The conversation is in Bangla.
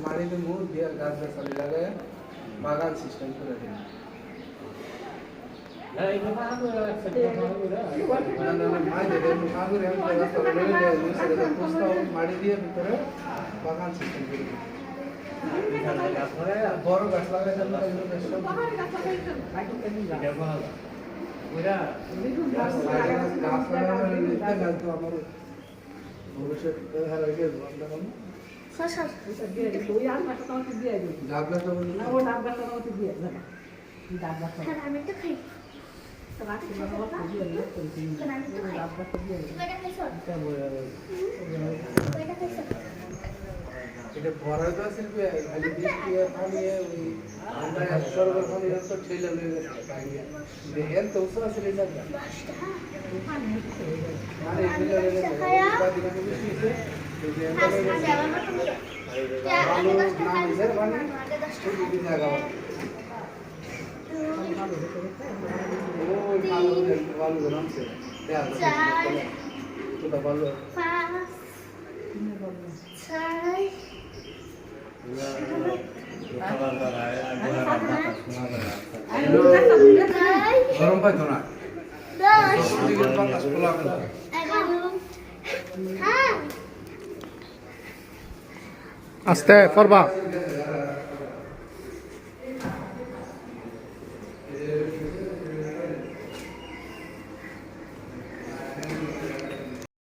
মাটিতে মুখ দিয়ে গাছ গাছালি লাগায় বাগান সিস্টেম করে দিন। মাটি দিয়ে ভিতরে বাগান সিস্টেম করে দিন। বড় গাছ লাগাই ভবিষ্যৎ এটা ভরা তো শিল্পী খালি বৃষ্টি পানিয়ে ওই আমরা সরকার পানি তো ঠেলে নিয়ে দেখেন তো উৎসব আছে এটা মানে এগুলো বাদিনা বৃষ্টি হচ্ছে ভালো নাম ইসের মানে এই জায়গা ওই ভালো নামছে তো ভালো গরম পাইতো না আস্তে করবা